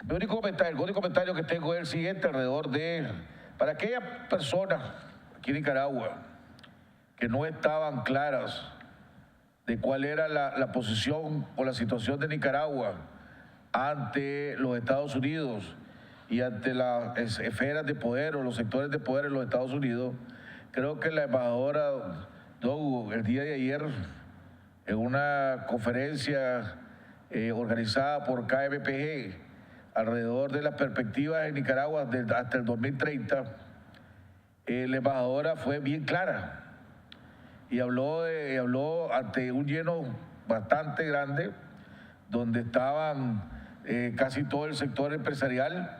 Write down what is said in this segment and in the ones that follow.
El único comentario que tengo es el siguiente alrededor para aquellas personas aquí en Nicaragua que no estaban claras de cuál era la posición o la situación de Nicaragua ante los Estados Unidos y ante las esferas de poder o los sectores de poder en los Estados Unidos. Creo que la embajadora Doug el día de ayer en una conferencia organizada por KMPG alrededor de las perspectivas en Nicaragua hasta el 2030, la embajadora fue bien clara y habló ante un lleno bastante grande donde estaban casi todo el sector empresarial,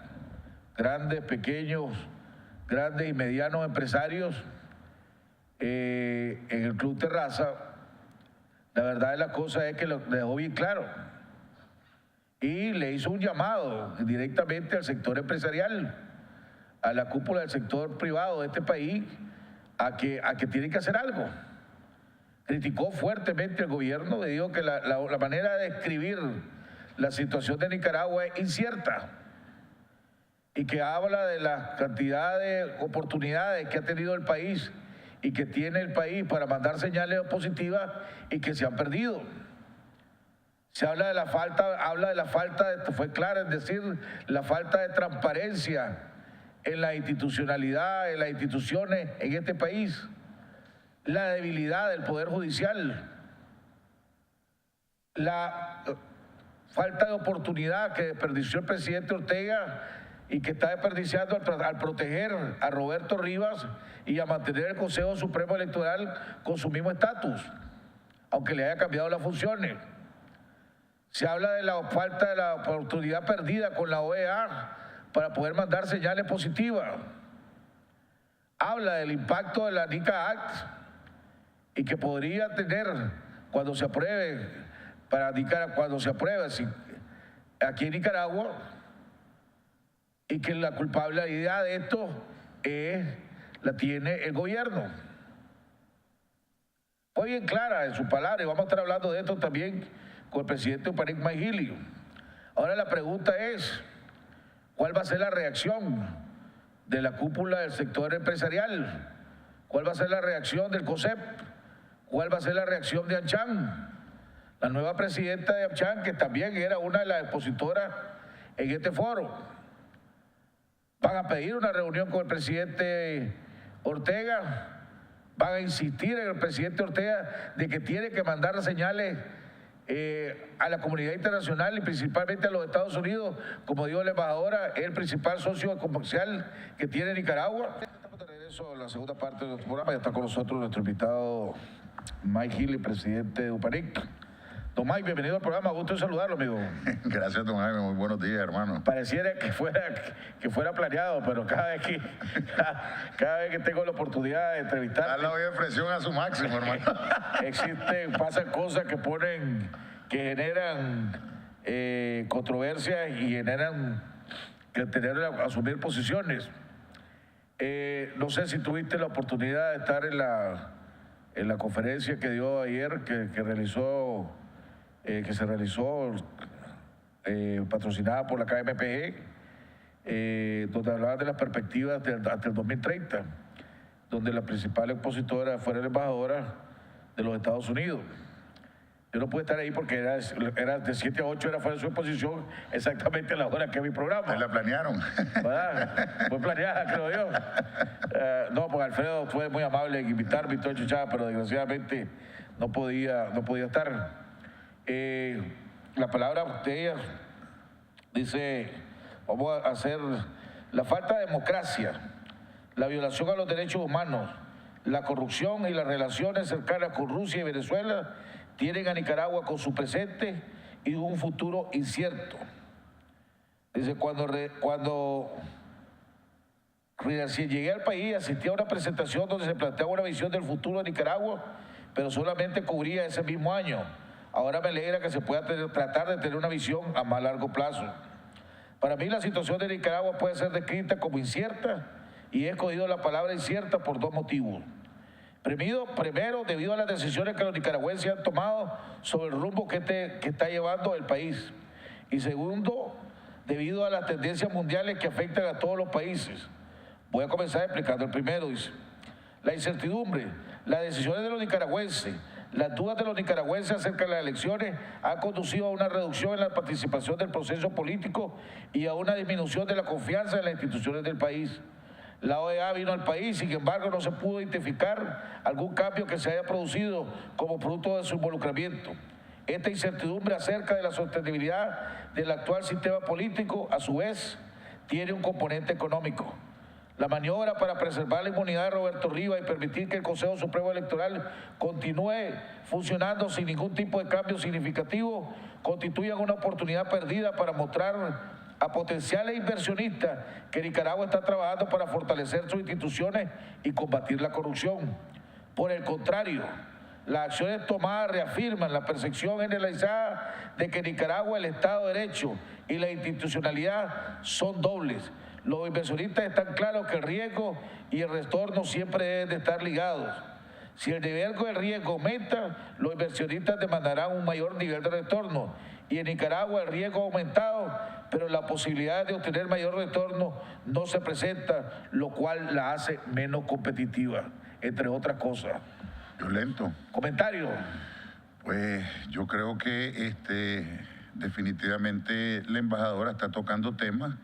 grandes, pequeños, grandes y medianos empresarios en el Club Terraza. La verdad de la cosa es que lo dejó bien claro y le hizo un llamado directamente al sector empresarial, a la cúpula del sector privado de este país, a que tiene que hacer algo. Criticó fuertemente al gobierno, le dijo que la manera de describir la situación de Nicaragua es incierta y que habla de la cantidad de oportunidades que ha tenido el país y que tiene el país para mandar señales positivas y que se han perdido. Se habla de la falta, fue clara en decir, la falta de transparencia en la institucionalidad, en las instituciones en este país, la debilidad del Poder Judicial, la falta de oportunidad que desperdició el presidente Ortega y que está desperdiciando al proteger a Roberto Rivas y a mantener el Consejo Supremo Electoral con su mismo estatus, aunque le haya cambiado las funciones. Se habla de la falta de la oportunidad perdida con la OEA para poder mandar señales positivas. Habla del impacto de la NICA Act y que podría tener cuando se apruebe, aquí en Nicaragua, y que la culpabilidad de esto la tiene el gobierno. Fue bien clara en su palabra y vamos a estar hablando de esto también con el presidente Uparic Maigili. Ahora la pregunta es, ¿cuál va a ser la reacción de la cúpula del sector empresarial? ¿Cuál va a ser la reacción del COSEP? ¿Cuál va a ser la reacción de AmCham? La nueva presidenta de AmCham, que también era una de las expositoras en este foro. Van a pedir una reunión con el presidente Ortega, van a insistir en el presidente Ortega de que tiene que mandar señales a la comunidad internacional y principalmente a los Estados Unidos, como dijo la embajadora, es el principal socio comercial que tiene Nicaragua. Estamos de regreso a la segunda parte de nuestro programa. Ya está con nosotros nuestro invitado Mike Healy, presidente de Uparic. Don Mike, bienvenido al programa, gusto de saludarlo, amigo. Gracias, don Jaime, muy buenos días, hermano. Pareciera que fuera planeado, pero cada vez que tengo la oportunidad de entrevistar... Da la expresión a su máximo, hermano. Pasan cosas que generan controversias y generan que asumir posiciones. No sé si tuviste la oportunidad de estar en la conferencia que dio ayer, que se realizó patrocinada por la KMPG, donde hablaban de las perspectivas hasta el 2030, donde la principal expositora fue la embajadora de los Estados Unidos. Yo no pude estar ahí porque era de 7 a 8, fue su exposición exactamente a la hora que es mi programa. ¿La planearon? ¿Verdad? Fue planeada, creo yo. No, porque Alfredo fue muy amable en invitarme y todo chuchada, pero desgraciadamente no podía estar. La palabra de ella dice, vamos a hacer la falta de democracia, la violación a los derechos humanos, la corrupción y las relaciones cercanas con Rusia y Venezuela tienen a Nicaragua con su presente y un futuro incierto. Dice, cuando recién llegué al país, asistí a una presentación donde se planteaba una visión del futuro de Nicaragua, pero solamente cubría ese mismo año. Ahora me alegra que se pueda tratar de tener una visión a más largo plazo. Para mí la situación de Nicaragua puede ser descrita como incierta y he escogido la palabra incierta por dos motivos. Primero, debido a las decisiones que los nicaragüenses han tomado sobre el rumbo que está llevando el país. Y segundo, debido a las tendencias mundiales que afectan a todos los países. Voy a comenzar explicando el primero, dice. La incertidumbre, las decisiones de los nicaragüenses, las dudas de los nicaragüenses acerca de las elecciones han conducido a una reducción en la participación del proceso político y a una disminución de la confianza en las instituciones del país. La OEA vino al país, sin embargo, no se pudo identificar algún cambio que se haya producido como producto de su involucramiento. Esta incertidumbre acerca de la sostenibilidad del actual sistema político, a su vez, tiene un componente económico. La maniobra para preservar la inmunidad de Roberto Rivas y permitir que el Consejo Supremo Electoral continúe funcionando sin ningún tipo de cambio significativo constituye una oportunidad perdida para mostrar a potenciales inversionistas que Nicaragua está trabajando para fortalecer sus instituciones y combatir la corrupción. Por el contrario, las acciones tomadas reafirman la percepción generalizada de que Nicaragua, el Estado de Derecho y la institucionalidad son dobles. Los inversionistas están claros que el riesgo y el retorno siempre deben de estar ligados. Si el nivel del riesgo aumenta, los inversionistas demandarán un mayor nivel de retorno. Y en Nicaragua el riesgo ha aumentado, pero la posibilidad de obtener mayor retorno no se presenta, lo cual la hace menos competitiva, entre otras cosas. Violento. ¿Comentario? Pues yo creo que definitivamente la embajadora está tocando temas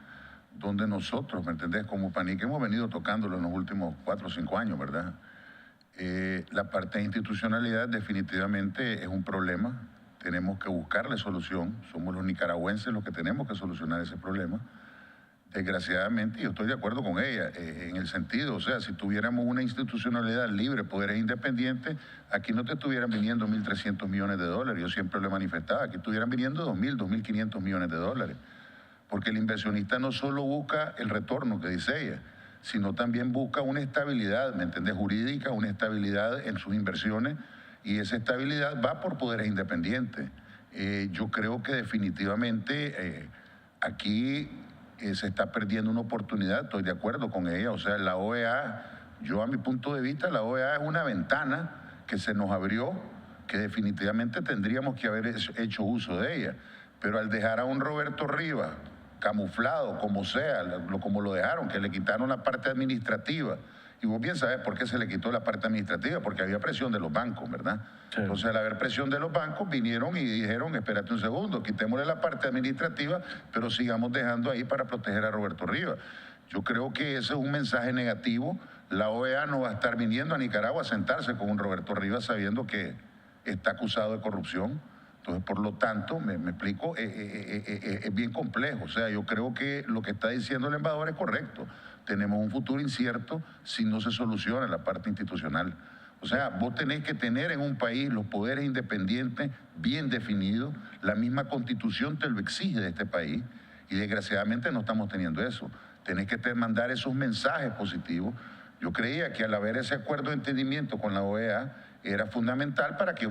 donde nosotros, ¿me entendés? Como Panique hemos venido tocándolo en los últimos 4 o 5 años, ¿verdad? La parte de institucionalidad definitivamente es un problema. Tenemos que buscarle solución. Somos los nicaragüenses los que tenemos que solucionar ese problema. Desgraciadamente, yo estoy de acuerdo con ella, en el sentido, o sea, si tuviéramos una institucionalidad libre, poderes independientes, aquí no te estuvieran viniendo 1.300 millones de dólares, yo siempre lo he manifestado, aquí estuvieran viniendo 2.000, 2.500 millones de dólares, porque el inversionista no solo busca el retorno que dice ella, sino también busca una estabilidad, ¿me entiendes?, jurídica, una estabilidad en sus inversiones, y esa estabilidad va por poderes independientes. Yo creo que definitivamente aquí se está perdiendo una oportunidad, estoy de acuerdo con ella, o sea, la OEA, yo a mi punto de vista, la OEA es una ventana que se nos abrió, que definitivamente tendríamos que haber hecho uso de ella, pero al dejar a un Roberto Rivas camuflado, como sea, como lo dejaron, que le quitaron la parte administrativa, y vos bien sabés por qué se le quitó la parte administrativa, porque había presión de los bancos, ¿verdad? Sí. Entonces, al haber presión de los bancos, vinieron y dijeron, espérate un segundo, quitémosle la parte administrativa, pero sigamos dejando ahí para proteger a Roberto Rivas. Yo creo que ese es un mensaje negativo. La OEA no va a estar viniendo a Nicaragua a sentarse con un Roberto Rivas sabiendo que está acusado de corrupción. Entonces, por lo tanto, me explico, es bien complejo. O sea, yo creo que lo que está diciendo el embajador es correcto. Tenemos un futuro incierto si no se soluciona la parte institucional. O sea, vos tenés que tener en un país los poderes independientes bien definidos. La misma Constitución te lo exige de este país y desgraciadamente no estamos teniendo eso. Tenés que mandar esos mensajes positivos. Yo creía que al haber ese acuerdo de entendimiento con la OEA era fundamental para que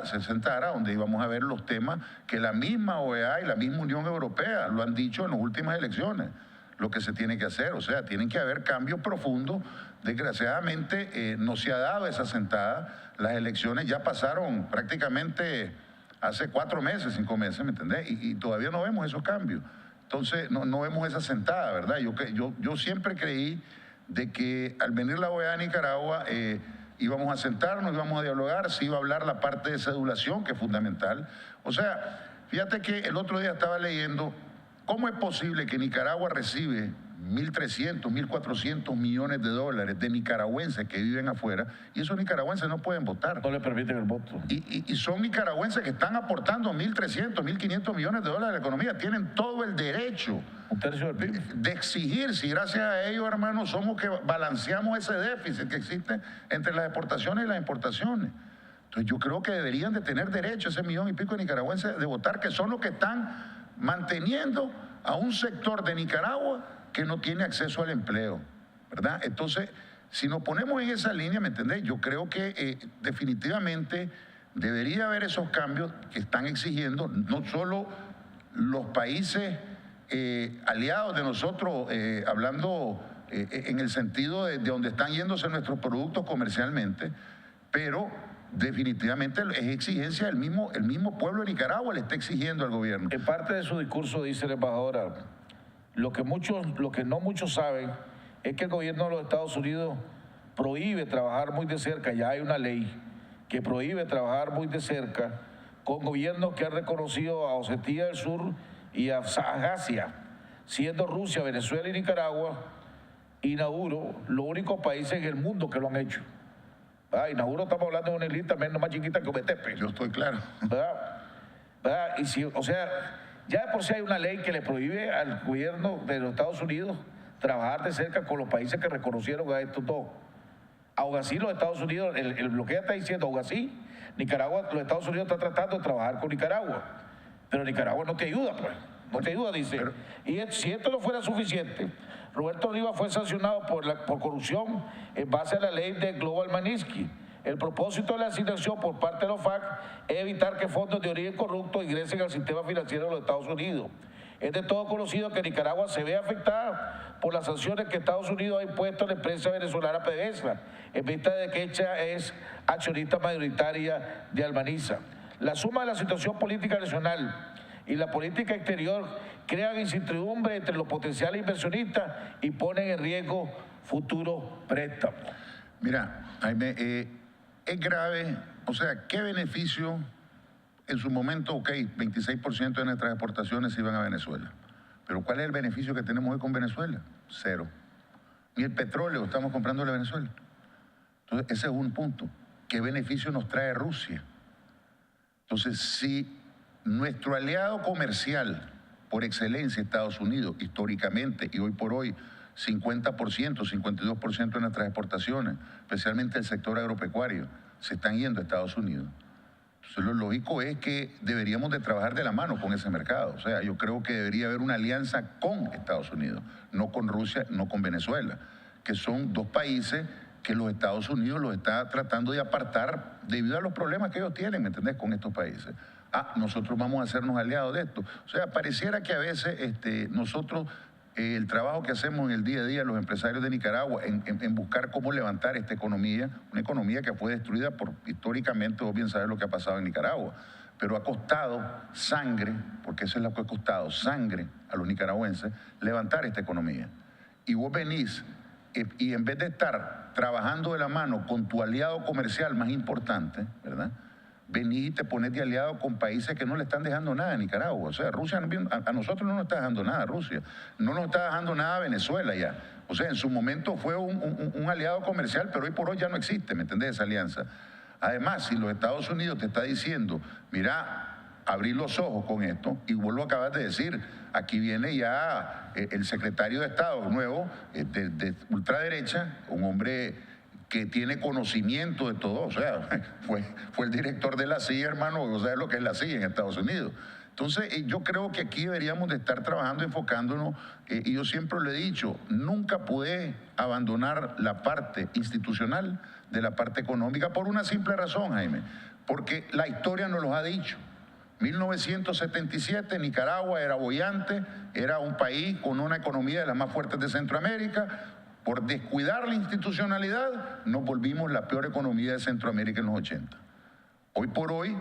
se sentara donde íbamos a ver los temas que la misma OEA y la misma Unión Europea lo han dicho en las últimas elecciones, lo que se tiene que hacer. O sea, tienen que haber cambios profundos. Desgraciadamente no se ha dado esa sentada. Las elecciones ya pasaron prácticamente hace 4 meses, 5 meses, ¿me entendés? Y todavía no vemos esos cambios. Entonces no vemos esa sentada, ¿verdad? Yo siempre creí de que al venir la OEA a Nicaragua íbamos a sentarnos, íbamos a dialogar, se iba a hablar la parte de cedulación, que es fundamental. O sea, fíjate que el otro día estaba leyendo cómo es posible que Nicaragua recibe 1.300, 1.400 millones de dólares de nicaragüenses que viven afuera y esos nicaragüenses no pueden votar. No le permiten el voto. Y son nicaragüenses que están aportando 1.300, 1.500 millones de dólares a la economía. Tienen todo el derecho de exigir, si gracias a ellos, hermanos, somos que balanceamos ese déficit que existe entre las exportaciones y las importaciones. Entonces yo creo que deberían de tener derecho ese 1.5 millones de nicaragüenses de votar, que son los que están manteniendo a un sector de Nicaragua que no tiene acceso al empleo, ¿verdad? Entonces, si nos ponemos en esa línea, ¿me entendés? Yo creo que definitivamente debería haber esos cambios que están exigiendo no solo los países aliados de nosotros, hablando en el sentido de donde están yéndose nuestros productos comercialmente, pero definitivamente es exigencia del mismo pueblo de Nicaragua, le está exigiendo al gobierno. En parte de su discurso dice la embajadora, lo que no muchos saben es que el gobierno de los Estados Unidos prohíbe trabajar muy de cerca, ya hay una ley que prohíbe trabajar muy de cerca con gobiernos que han reconocido a Osetia del Sur y a Abjasia, siendo Rusia, Venezuela y Nicaragua, y Nauru, los únicos países en el mundo que lo han hecho. Y Nauru estamos hablando de una islita menos más chiquita que Ometepe. Yo estoy claro. ¿Verdad? Y si, o sea, ya de por sí hay una ley que le prohíbe al gobierno de los Estados Unidos trabajar de cerca con los países que reconocieron a estos dos. Aún así, los Estados Unidos, lo que ella está diciendo, aún así, Nicaragua, los Estados Unidos están tratando de trabajar con Nicaragua, pero Nicaragua no te ayuda, pues. No te ayuda, dice. Y si esto no fuera suficiente, Roberto Rivas fue sancionado por corrupción en base a la ley de Global Magnitsky. El propósito de la asignación por parte de los FARC es evitar que fondos de origen corrupto ingresen al sistema financiero de los Estados Unidos. Es de todo conocido que Nicaragua se ve afectada por las sanciones que Estados Unidos ha impuesto a la empresa venezolana PDVSA, en vista de que ella es accionista mayoritaria de Albaniza. La suma de la situación política nacional y la política exterior crean incertidumbre entre los potenciales inversionistas y ponen en riesgo futuros préstamos. Mira, Jaime, es grave, o sea, ¿qué beneficio? En su momento, 26% de nuestras exportaciones iban a Venezuela. Pero ¿cuál es el beneficio que tenemos hoy con Venezuela? Cero. Ni el petróleo estamos comprando a Venezuela. Entonces, ese es un punto. ¿Qué beneficio nos trae Rusia? Entonces, si nuestro aliado comercial por excelencia, Estados Unidos, históricamente y hoy por hoy, 50%, 52% de nuestras exportaciones, especialmente el sector agropecuario, se están yendo a Estados Unidos. Entonces, lo lógico es que deberíamos de trabajar de la mano con ese mercado. O sea, yo creo que debería haber una alianza con Estados Unidos, no con Rusia, no con Venezuela, que son dos países que los Estados Unidos los está tratando de apartar debido a los problemas que ellos tienen, ¿me entendés?, con estos países. Nosotros vamos a hacernos aliados de esto. O sea, pareciera que a veces nosotros, el trabajo que hacemos en el día a día los empresarios de Nicaragua en buscar cómo levantar esta economía, una economía que fue destruida históricamente, vos bien sabés lo que ha pasado en Nicaragua, pero ha costado sangre, porque eso es lo que ha costado, sangre a los nicaragüenses, levantar esta economía. Y vos venís y en vez de estar trabajando de la mano con tu aliado comercial más importante, ¿verdad?, venís y te pones de aliado con países que no le están dejando nada a Nicaragua. O sea, Rusia a nosotros no nos está dejando nada, Rusia. No nos está dejando nada a Venezuela ya. O sea, en su momento fue un aliado comercial, pero hoy por hoy ya no existe, ¿me entendés?, esa alianza. Además, si los Estados Unidos te está diciendo, mira, abrir los ojos con esto, y vos lo acabas de decir, aquí viene ya el secretario de Estado nuevo, de ultraderecha, un hombre que tiene conocimiento de todo, o sea, fue el director de la CIA, hermano, o sea, lo que es la CIA en Estados Unidos. Entonces, yo creo que aquí deberíamos de estar trabajando, enfocándonos, y yo siempre lo he dicho, nunca pude abandonar la parte institucional de la parte económica por una simple razón, Jaime, porque la historia nos lo ha dicho. 1977, Nicaragua era boyante, era un país con una economía de las más fuertes de Centroamérica. Por descuidar la institucionalidad, nos volvimos la peor economía de Centroamérica en los 80. Hoy por hoy,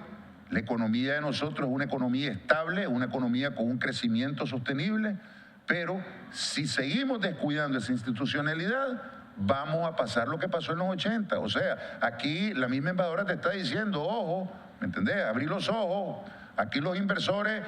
la economía de nosotros es una economía estable, una economía con un crecimiento sostenible, pero si seguimos descuidando esa institucionalidad, vamos a pasar lo que pasó en los 80. O sea, aquí la misma embajadora te está diciendo, ojo, ¿me entendés?, abrir los ojos. Aquí los inversores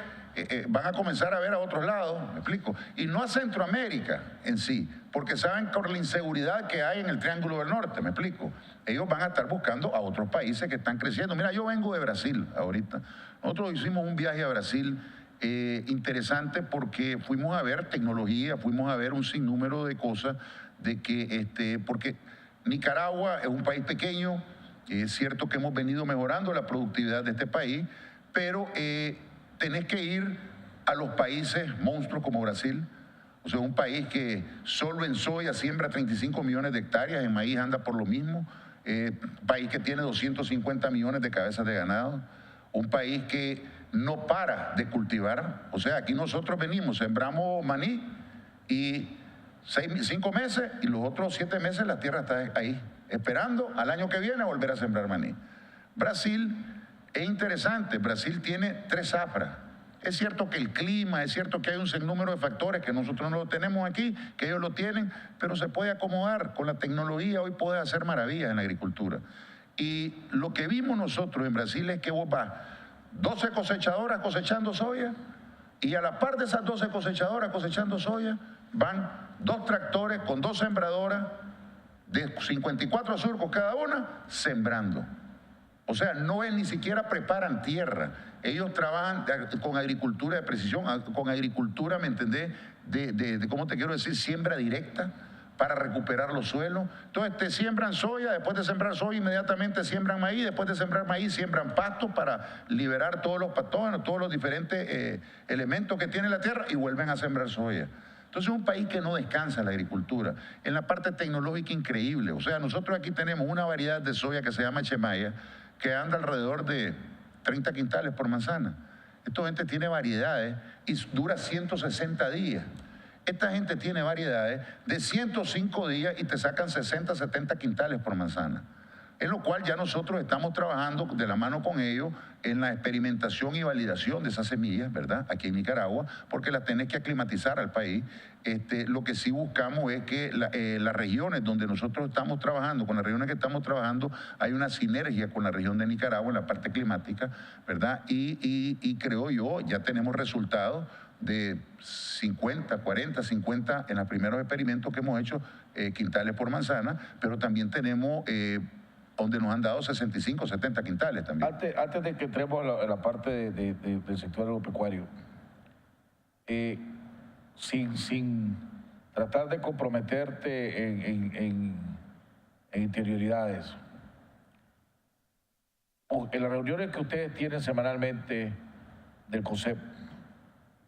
van a comenzar a ver a otros lados, ¿me explico? Y no a Centroamérica en sí, porque saben por la inseguridad que hay en el Triángulo del Norte, ¿me explico? Ellos van a estar buscando a otros países que están creciendo. Mira, yo vengo de Brasil ahorita. Nosotros hicimos un viaje a Brasil interesante porque fuimos a ver tecnología, fuimos a ver un sinnúmero de cosas, porque Nicaragua es un país pequeño, es cierto que hemos venido mejorando la productividad de este país, pero tenés que ir a los países monstruos como Brasil, o sea, un país que solo en soya siembra 35 millones de hectáreas, en maíz anda por lo mismo, país que tiene 250 millones de cabezas de ganado, un país que no para de cultivar. O sea, aquí nosotros venimos, sembramos maní y 5 meses y los otros 7 meses la tierra está ahí, esperando al año que viene a volver a sembrar maní. Brasil es interesante, Brasil tiene 3 zafras. Es cierto que el clima, es cierto que hay un sinnúmero de factores que nosotros no lo tenemos aquí, que ellos lo tienen, pero se puede acomodar. Con la tecnología hoy puede hacer maravillas en la agricultura. Y lo que vimos nosotros en Brasil es que vos vas 12 cosechadoras cosechando soya y a la par de esas 12 cosechadoras cosechando soya van 2 tractores con 2 sembradoras de 54 surcos cada una sembrando. O sea, no es ni siquiera preparan tierra. Ellos trabajan con agricultura de precisión, con agricultura, ¿me entendés? ¿Cómo te quiero decir? Siembra directa para recuperar los suelos. Entonces te siembran soya, después de sembrar soya inmediatamente siembran maíz, después de sembrar maíz siembran pasto para liberar todos los patógenos, todos los diferentes elementos que tiene la tierra y vuelven a sembrar soya. Entonces es un país que no descansa la agricultura. En la parte tecnológica increíble. O sea, nosotros aquí tenemos una variedad de soya que se llama chemaya, que anda alrededor de 30 quintales por manzana. Esta gente tiene variedades y dura 160 días. Esta gente tiene variedades de 105 días y te sacan 60, 70 quintales por manzana. En lo cual ya nosotros estamos trabajando de la mano con ellos en la experimentación y validación de esas semillas, ¿verdad? Aquí en Nicaragua, porque las tenés que aclimatizar al país. Lo que sí buscamos es que las regiones donde nosotros estamos trabajando, con las regiones que estamos trabajando, hay una sinergia con la región de Nicaragua en la parte climática, ¿verdad? Y creo yo, ya tenemos resultados de 50, 40, 50 en los primeros experimentos que hemos hecho, quintales por manzana, pero también tenemos donde nos han dado 65, 70 quintales también. Antes de que entremos a la parte del sector agropecuario, sin tratar de comprometerte en interioridades, en las reuniones que ustedes tienen semanalmente del COSEP,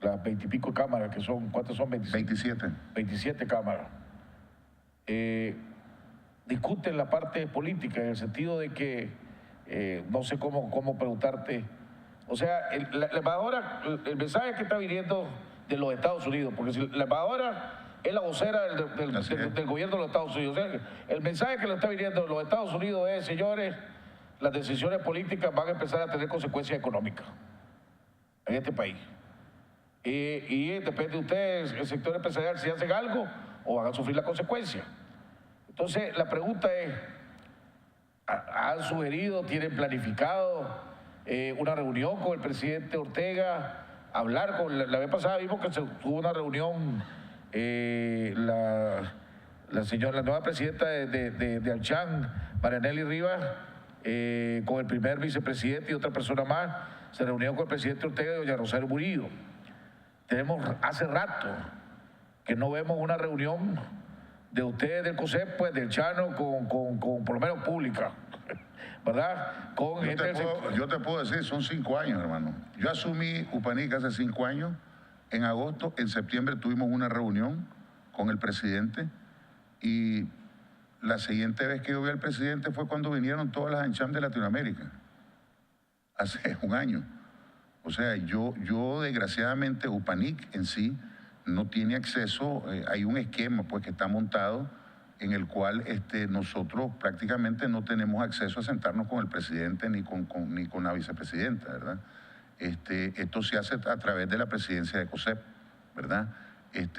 las 20 y pico cámaras, que son, ¿cuántas son? 27. 27 cámaras. Discuten la parte política en el sentido de que, no sé cómo preguntarte, o sea, la embajadora, el mensaje que está viniendo de los Estados Unidos, porque si la embajadora es la vocera del gobierno de los Estados Unidos, o sea, el mensaje que le está viniendo de los Estados Unidos es, señores, las decisiones políticas van a empezar a tener consecuencias económicas en este país. Y depende de ustedes, el sector empresarial, si hacen algo o van a sufrir la consecuencia. Entonces, la pregunta es, ¿han sugerido, tienen planificado una reunión con el presidente Ortega? Hablar con, la vez pasada vimos que se tuvo una reunión, la nueva presidenta de Alchan, Marianely Rivas, con el primer vicepresidente y otra persona más, se reunió con el presidente Ortega y doña Rosario Murillo. Tenemos hace rato que no vemos una reunión de ustedes del COSEP, pues del Chano, con por lo menos pública, ¿verdad? Yo te puedo decir, son 5 años, hermano. Yo asumí Upanic hace 5 años, en agosto, en septiembre tuvimos una reunión con el presidente y la siguiente vez que yo vi al presidente fue cuando vinieron todas las ANCHAM de Latinoamérica, hace 1 año. O sea, yo desgraciadamente, Upanic en sí no tiene acceso, hay un esquema pues que está montado en el cual nosotros prácticamente no tenemos acceso a sentarnos con el presidente ni con la vicepresidenta, ¿verdad? Esto se hace a través de la presidencia de COSEP, ¿verdad?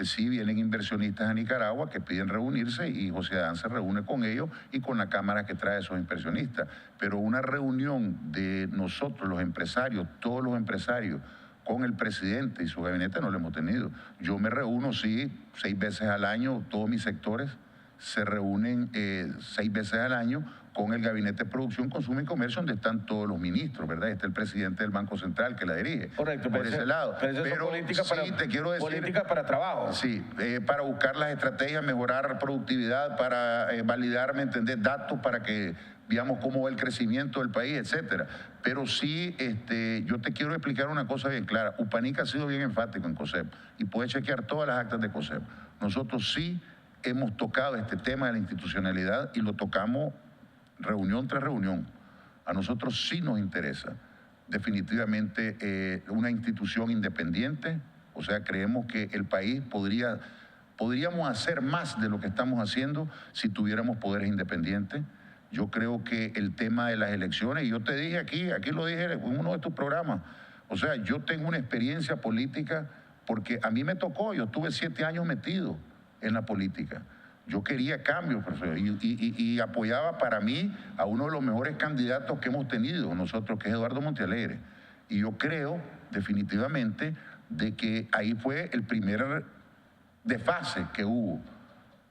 Sí vienen inversionistas a Nicaragua que piden reunirse y José Adán se reúne con ellos y con la cámara que trae esos inversionistas. Pero una reunión de nosotros, los empresarios, todos los empresarios, con el presidente y su gabinete no lo hemos tenido. Yo me reúno, sí, 6 veces al año, todos mis sectores se reúnen 6 veces al año con el Gabinete de Producción, Consumo y Comercio, donde están todos los ministros, ¿verdad? Está el presidente del Banco Central que la dirige. Correcto, por ese lado. Pero políticas sí, te quiero decir, política para trabajo. Sí, para buscar las estrategias, mejorar productividad, para validar, ¿me entendés? Datos para que veamos cómo va el crecimiento del país, etcétera. Pero sí, yo te quiero explicar una cosa bien clara. Upanic ha sido bien enfático en COSEP y puedes chequear todas las actas de COSEP. Nosotros sí hemos tocado este tema de la institucionalidad y lo tocamos reunión tras reunión. A nosotros sí nos interesa definitivamente una institución independiente, o sea, creemos que el país podríamos hacer más de lo que estamos haciendo si tuviéramos poderes independientes. Yo creo que el tema de las elecciones, y yo te dije aquí lo dije en uno de tus programas, o sea, yo tengo una experiencia política porque a mí me tocó, yo estuve 7 años metido en la política. Yo quería cambios, profesor, y apoyaba para mí a uno de los mejores candidatos que hemos tenido nosotros, que es Eduardo Montealegre. Y yo creo definitivamente de que ahí fue el primer desfase que hubo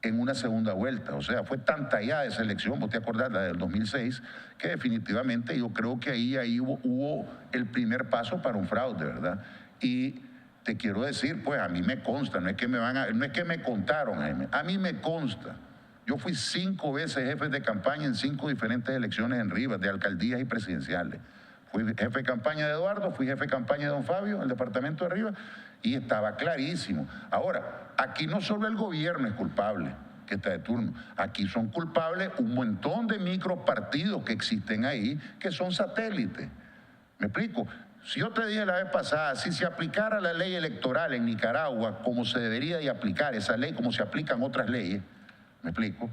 en una segunda vuelta. O sea, fue tan tallada esa elección, vos te acordás, la del 2006, que definitivamente yo creo que ahí hubo el primer paso para un fraude, ¿verdad? Y te quiero decir, pues a mí me consta, no es que me contaron, Jaime, a mí me consta. Yo fui 5 veces jefe de campaña en 5 diferentes elecciones en Rivas, de alcaldías y presidenciales. Fui jefe de campaña de Eduardo, fui jefe de campaña de don Fabio, en el departamento de Rivas, y estaba clarísimo. Ahora, aquí no solo el gobierno es culpable, que está de turno, aquí son culpables un montón de micropartidos que existen ahí, que son satélites. ¿Me explico? Si yo te dije la vez pasada, si se aplicara la ley electoral en Nicaragua como se debería de aplicar esa ley, como se aplican otras leyes, ¿me explico?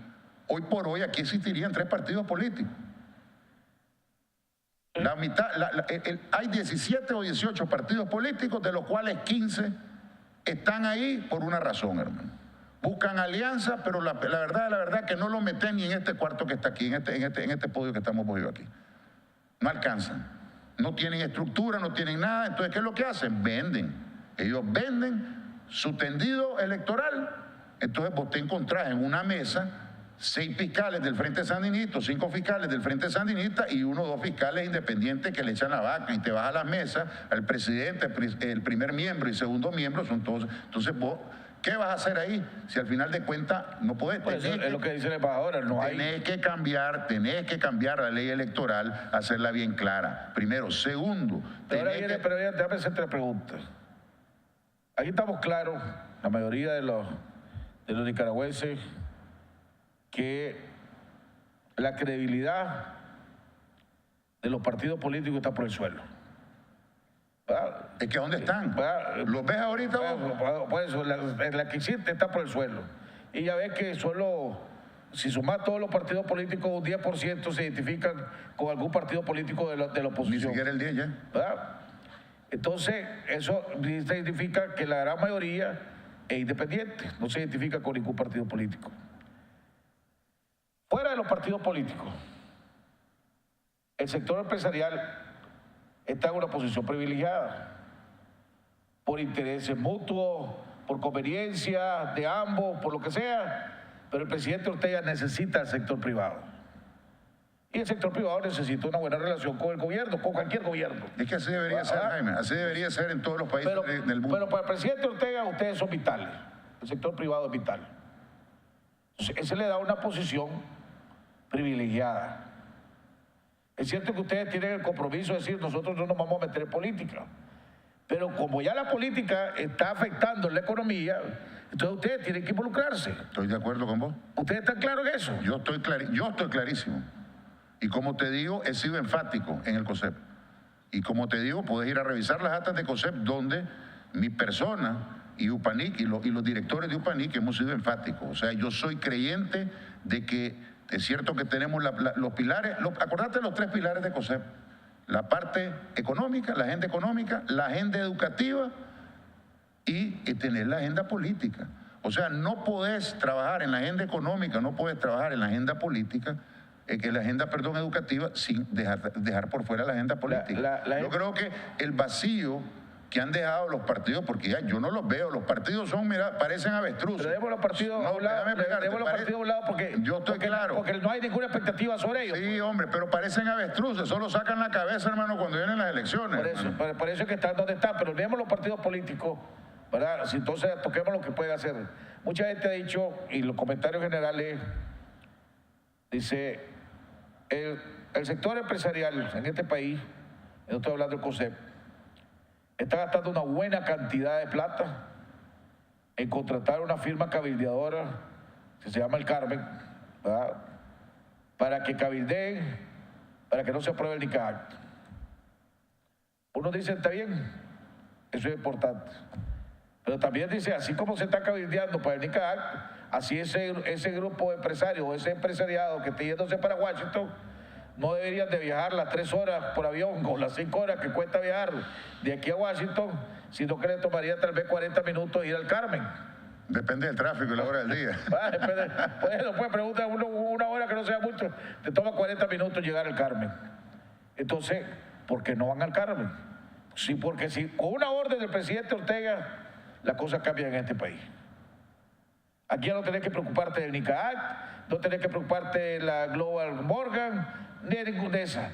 Hoy por hoy aquí existirían 3 partidos políticos. La mitad, hay 17 o 18 partidos políticos, de los cuales 15 están ahí por una razón, hermano. Buscan alianza, pero la verdad que no lo meten ni en este cuarto que está aquí, en este podio que estamos vos y yo aquí. No alcanzan. No tienen estructura, no tienen nada. Entonces, ¿qué es lo que hacen? Venden. Ellos venden su tendido electoral. Entonces, vos te encontrás en una mesa 6 fiscales del Frente Sandinista, 5 fiscales del Frente Sandinista y 1 o 2 fiscales independientes que le echan la vaca, y te vas a la mesa, al presidente, el primer miembro y segundo miembro son todos. Entonces, vos, ¿qué vas a hacer ahí? Si al final de cuentas no podés. Pues eso es lo que dice el embajador, tenés que cambiar la ley electoral, hacerla bien clara. Primero. Segundo, pero déjame hacerte la pregunta. Aquí estamos claros, la mayoría de los nicaragüenses, que la credibilidad de los partidos políticos está por el suelo. ¿Verdad? Es que ¿dónde están? ¿Verdad? ¿Los ves ahorita vos? Pues la que existe está por el suelo. Y ya ves que solo, si sumas todos los partidos políticos, un 10% se identifican con algún partido político de la oposición. Ni siquiera el 10 ya. ¿Verdad? Entonces, eso significa que la gran mayoría es independiente, no se identifica con ningún partido político. Fuera de los partidos políticos, el sector empresarial está en una posición privilegiada por intereses mutuos, por conveniencia de ambos, por lo que sea, pero el presidente Ortega necesita al sector privado. Y el sector privado necesita una buena relación con el gobierno, con cualquier gobierno. Es que así debería ser, Jaime, así debería ser en todos los países del mundo. Pero para el presidente Ortega ustedes son vitales, el sector privado es vital. Entonces, ese le da una posición privilegiada. Es cierto que ustedes tienen el compromiso de decir nosotros no nos vamos a meter en política, pero como ya la política está afectando la economía, entonces ustedes tienen que involucrarse. Estoy de acuerdo con vos. ¿Ustedes están claros en eso? Yo estoy clarísimo. Y como te digo, he sido enfático en el COSEP. Y como te digo, puedes ir a revisar las actas de COSEP donde mi persona y UPANIC y los directores de UPANIC hemos sido enfáticos. O sea, yo soy creyente de que es cierto que tenemos los pilares, acordate de los 3 pilares de COSEP: la parte económica, la agenda económica, la agenda educativa y tener la agenda política. O sea, no podés trabajar en la agenda económica, no podés trabajar en la agenda política, educativa, sin dejar por fuera la agenda política. Yo creo que el vacío que han dejado los partidos, porque ya yo no los veo, los partidos son, mira, parecen avestruces. Pero demos los partidos a un lado, porque yo estoy claro. Porque no hay ninguna expectativa sobre ellos. Sí, hombre, pero parecen avestruces, solo sacan la cabeza, hermano, cuando vienen las elecciones. Por eso es que están donde están, pero olvidemos los partidos políticos, ¿verdad? Si entonces toquemos lo que pueden hacer. Mucha gente ha dicho, y los comentarios generales, dice, el sector empresarial en este país, no estoy hablando del COSEP, está gastando una buena cantidad de plata en contratar una firma cabildeadora que se llama El Carmen, ¿verdad?, para que cabildeen, para que no se apruebe el NICAC. Uno dice, está bien, eso es importante. Pero también dice, así como se está cabildeando para el NICAC, así ese grupo de empresarios o ese empresariado que esté yéndose para Washington no deberían de viajar las 3 horas por avión o las 5 horas que cuesta viajar de aquí a Washington, sino que le tomaría tal vez 40 minutos ir al Carmen. Depende del tráfico y la hora del día. Bueno, pues pregunta una hora que no sea mucho, te toma 40 minutos llegar al Carmen. Entonces, ¿por qué no van al Carmen? Sí, porque si con una orden del presidente Ortega, las cosas cambian en este país. Aquí ya no tenés que preocuparte del NICAAC, no tenés que preocuparte de la Global Morgan, ni de ninguna de esas.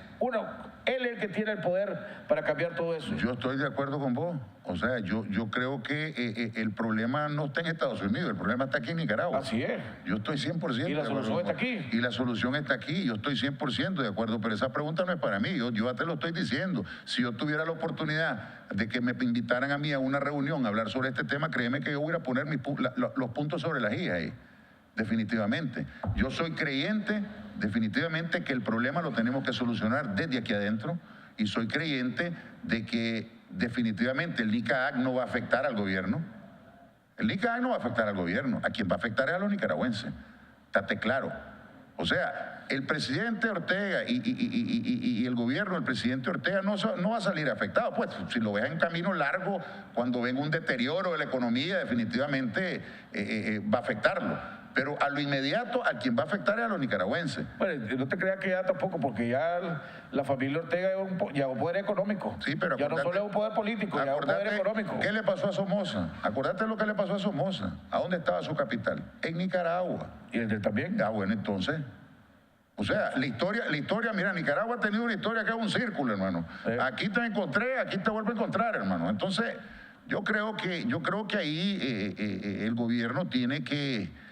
Él es el que tiene el poder para cambiar todo eso. Yo estoy de acuerdo con vos. O sea, yo creo que el problema no está en Estados Unidos, el problema está aquí en Nicaragua. Así es. Yo estoy 100%. Y la solución está aquí. Y la solución está aquí, yo estoy 100% de acuerdo, pero esa pregunta no es para mí, yo ya te lo estoy diciendo. Si yo tuviera la oportunidad de que me invitaran a mí a una reunión a hablar sobre este tema, créeme que yo voy a poner los puntos sobre las i ahí, definitivamente. Yo soy creyente, definitivamente, que el problema lo tenemos que solucionar desde aquí adentro, y soy creyente de que definitivamente el NICAAC no va a afectar al gobierno. El NICAAC no va a afectar al gobierno. A quien va a afectar es a los nicaragüenses. Estate claro. O sea, el presidente Ortega y el gobierno del presidente Ortega no va a salir afectado. Pues si lo ves en camino largo, cuando venga un deterioro de la economía, definitivamente va a afectarlo. Pero a lo inmediato, a quien va a afectar es a los nicaragüenses. Bueno, no te creas que ya tampoco, porque ya la familia Ortega es un poder económico. Sí, pero ya no solo es un poder político, ya es un poder económico. ¿Qué le pasó a Somoza? Acordate lo que le pasó a Somoza. ¿A dónde estaba su capital? En Nicaragua. ¿Y el de también? Ah, bueno, entonces. O sea, la historia, mira, Nicaragua ha tenido una historia que es un círculo, hermano. Aquí te encontré, aquí te vuelvo a encontrar, hermano. Entonces, yo creo que ahí el gobierno tiene que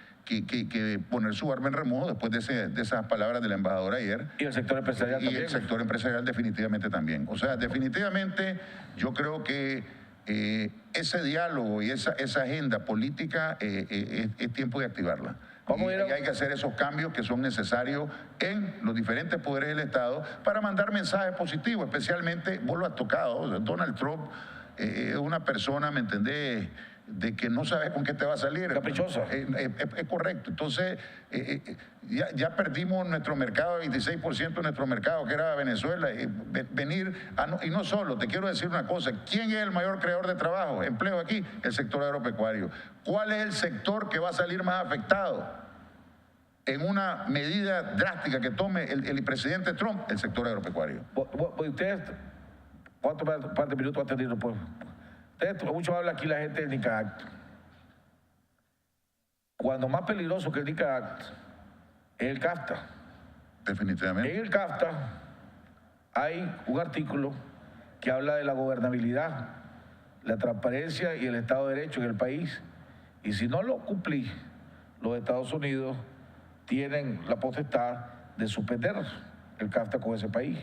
poner su arma en remojo después de esas palabras del embajador ayer. Y el sector empresarial también. Y el sector empresarial definitivamente también. O sea, definitivamente yo creo que ese diálogo y esa agenda política es tiempo de activarla. Y hay que hacer esos cambios que son necesarios en los diferentes poderes del Estado para mandar mensajes positivos, especialmente, vos lo has tocado, Donald Trump es una persona, ¿me entendés?, de que no sabes con qué te va a salir. Caprichosa. Es correcto. Entonces, ya perdimos nuestro mercado, 26% de nuestro mercado, que era Venezuela. Y no solo, te quiero decir una cosa, ¿quién es el mayor creador de trabajo, empleo aquí? El sector agropecuario. ¿Cuál es el sector que va a salir más afectado en una medida drástica que tome el presidente Trump? El sector agropecuario. Ustedes, ¿cuántos par de minutos han tenido? Pues? Mucho habla aquí la gente de NICAAC. Cuando más peligroso que el NICAAC es el CAFTA. Definitivamente. En el CAFTA hay un artículo que habla de la gobernabilidad, la transparencia y el Estado de Derecho en el país. Y si no lo cumplís, los Estados Unidos tienen la potestad de suspender el CAFTA con ese país.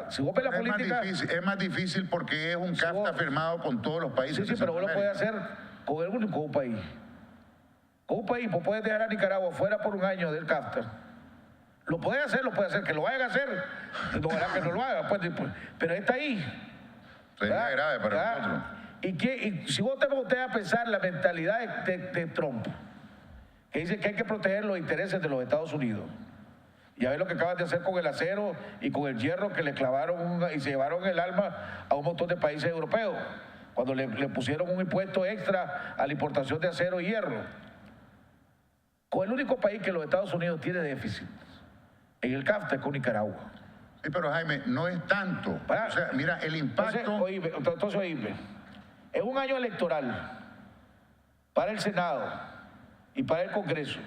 Si vos ves la política, es más difícil porque es un CAFTA firmado con todos los países. Sí, pero vos lo puedes hacer con el único un país. Con un país, vos puedes dejar a Nicaragua fuera por un año del CAFTA. Lo puedes hacer, que lo vayan a hacer. No verá que no lo hagan, pues, pero está ahí. Sería grave para nosotros. Y si vos te volteas a pensar la mentalidad de Trump, que dice que hay que proteger los intereses de los Estados Unidos. Ya ves lo que acaban de hacer con el acero y con el hierro que le clavaron y se llevaron el alma a un montón de países europeos, cuando le pusieron un impuesto extra a la importación de acero y hierro. Con el único país que los Estados Unidos tiene déficit en el CAFTA es con Nicaragua. Sí, pero Jaime, no es tanto. O sea, mira, el impacto... Entonces, oíme, es un año electoral para el Senado y para el Congreso,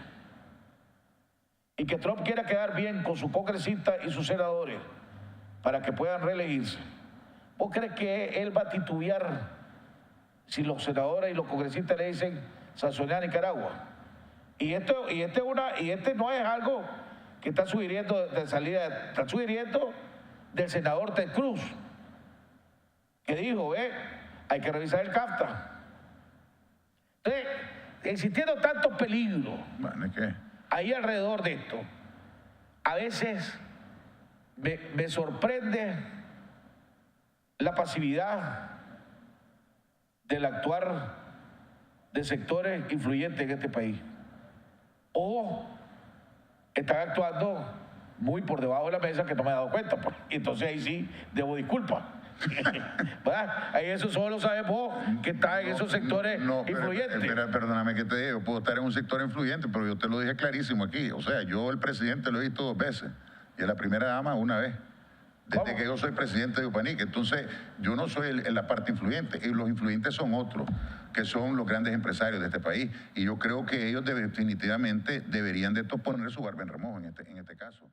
y que Trump quiera quedar bien con sus congresistas y sus senadores para que puedan reelegirse. ¿Vos crees que él va a titubear si los senadores y los congresistas le dicen sancionar a Nicaragua? Y este no es algo que está sugiriendo de salida, está sugiriendo del senador Ted Cruz, que dijo, hay que revisar el CAFTA. Entonces, existiendo tantos peligros, bueno, ¿qué? Ahí alrededor de esto, a veces me sorprende la pasividad del actuar de sectores influyentes en este país. O están actuando muy por debajo de la mesa que no me he dado cuenta. Pues. Y entonces ahí sí debo disculpas. ¿Verdad? Ahí eso solo lo sabes vos, que estás en esos sectores influyentes. Perdóname que te diga, yo puedo estar en un sector influyente, pero yo te lo dije clarísimo aquí. O sea, yo el presidente lo he visto 2 veces y a la primera dama una vez. Desde que yo soy presidente de Upanique. Entonces, yo no soy la parte influyente. Y los influyentes son otros, que son los grandes empresarios de este país. Y yo creo que ellos definitivamente deberían de poner su barba en remojo en este caso.